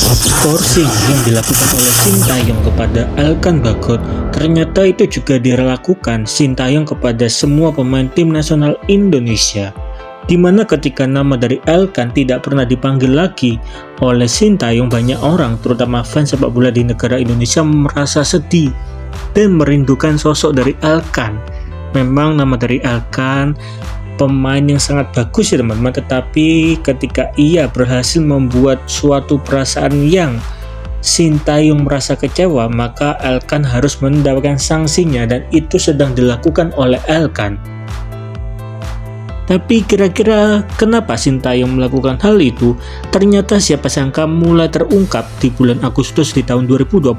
Skorsing yang dilakukan oleh Sintayong kepada Elkan Bagot ternyata itu juga dilakukan Sintayong kepada semua pemain tim nasional Indonesia, di mana ketika nama dari Elkan tidak pernah dipanggil lagi oleh Sintayong, banyak orang terutama fans sepak bola di negara Indonesia merasa sedih dan merindukan sosok dari Elkan. Memang nama dari Elkan pemain yang sangat bagus ya teman-teman, tetapi ketika ia berhasil membuat suatu perasaan yang Sintayong merasa kecewa, maka Elkan harus mendapatkan sanksinya, dan itu sedang dilakukan oleh Elkan. Tapi kira-kira kenapa Sintayong melakukan hal itu? Ternyata siapa sangka mulai terungkap di bulan Agustus di tahun 2024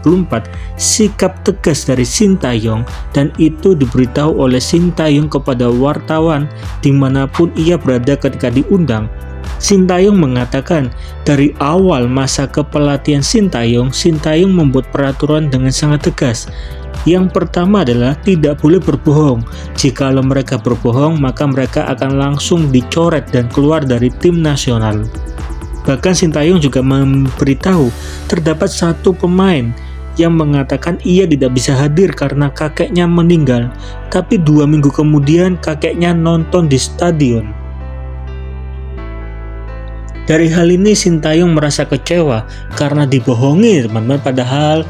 sikap tegas dari Sintayong, dan itu diberitahu oleh Sintayong kepada wartawan dimanapun ia berada ketika diundang. Sintayong mengatakan dari awal masa kepelatihan Sintayong membuat peraturan dengan sangat tegas. Yang pertama adalah tidak boleh berbohong. Jikalau mereka berbohong, maka mereka akan langsung dicoret dan keluar dari tim nasional. Bahkan Sintayong juga memberitahu terdapat satu pemain yang mengatakan ia tidak bisa hadir karena kakeknya meninggal, tapi 2 minggu kemudian kakeknya nonton di stadion. Dari hal ini Sintayong merasa kecewa karena dibohongi teman-teman, padahal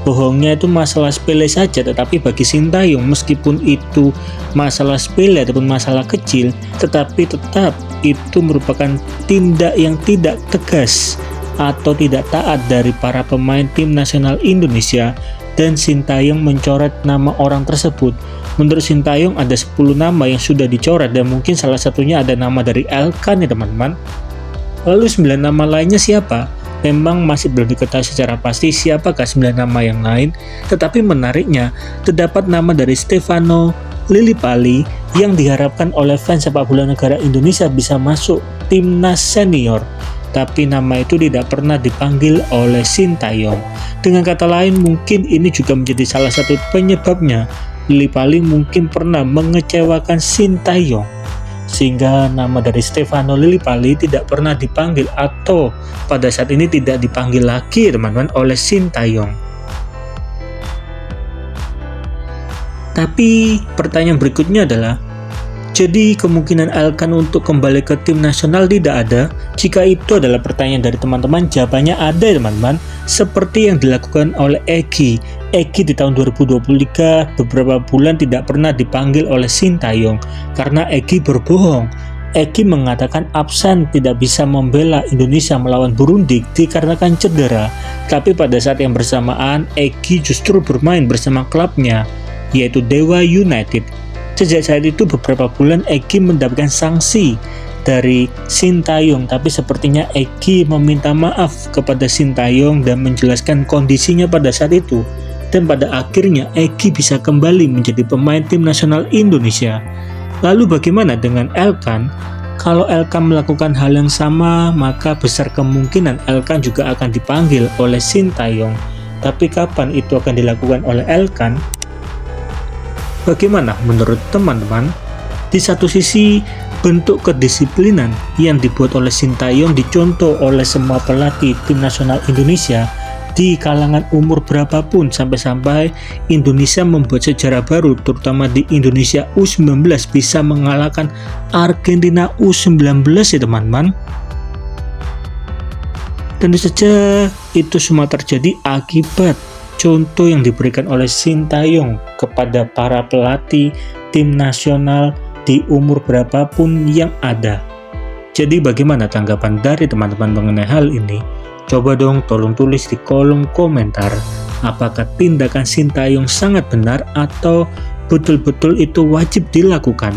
bohongnya itu masalah sepele saja, tetapi bagi Sintayong meskipun itu masalah sepele ataupun masalah kecil, tetapi tetap itu merupakan tindak yang tidak tegas atau tidak taat dari para pemain tim nasional Indonesia, dan Sintayong mencoret nama orang tersebut. Menurut Sintayong ada 10 nama yang sudah dicoret, dan mungkin salah satunya ada nama dari Elkan ya teman-teman. Lalu 9 nama lainnya siapa? Memang masih belum diketahui secara pasti siapakah 9 nama yang lain, tetapi menariknya terdapat nama dari Stefano Lillipali yang diharapkan oleh fans sepak bola negara Indonesia bisa masuk timnas senior, tapi nama itu tidak pernah dipanggil oleh Sintayong. Dengan kata lain, mungkin ini juga menjadi salah satu penyebabnya Lillipali mungkin pernah mengecewakan Sintayong, sehingga nama dari Stefano Lillipali tidak pernah dipanggil atau pada saat ini tidak dipanggil lagi teman-teman oleh Sintayong. Tapi pertanyaan berikutnya adalah, jadi kemungkinan Elkan untuk kembali ke tim nasional tidak ada? Jika itu adalah pertanyaan dari teman-teman, jawabannya ada teman-teman, seperti yang dilakukan oleh Egy di tahun 2023 beberapa bulan tidak pernah dipanggil oleh Sintayong karena Egy berbohong. Egy mengatakan absen tidak bisa membela Indonesia melawan Burundi dikarenakan cedera, tapi pada saat yang bersamaan Egy justru bermain bersama klubnya yaitu Dewa United. Sejak saat itu beberapa bulan Egy mendapatkan sanksi dari Sintayong, tapi sepertinya Egy meminta maaf kepada Sintayong dan menjelaskan kondisinya pada saat itu, dan pada akhirnya Egy bisa kembali menjadi pemain tim nasional Indonesia. Lalu bagaimana dengan Elkan? Kalau Elkan melakukan hal yang sama, maka besar kemungkinan Elkan juga akan dipanggil oleh Sintayong. Tapi kapan itu akan dilakukan oleh Elkan? Bagaimana menurut teman-teman? Di satu sisi, bentuk kedisiplinan yang dibuat oleh Sintayong dicontoh oleh semua pelatih tim nasional Indonesia di kalangan umur berapapun, sampai-sampai Indonesia membuat sejarah baru terutama di Indonesia U19 bisa mengalahkan Argentina U19 ya teman-teman. Tentu saja itu semua terjadi akibat contoh yang diberikan oleh Sintayong kepada para pelatih tim nasional di umur berapapun yang ada. Jadi bagaimana tanggapan dari teman-teman mengenai hal ini? Coba dong tolong tulis di kolom komentar, apakah tindakan Sintayong sangat benar atau betul-betul itu wajib dilakukan.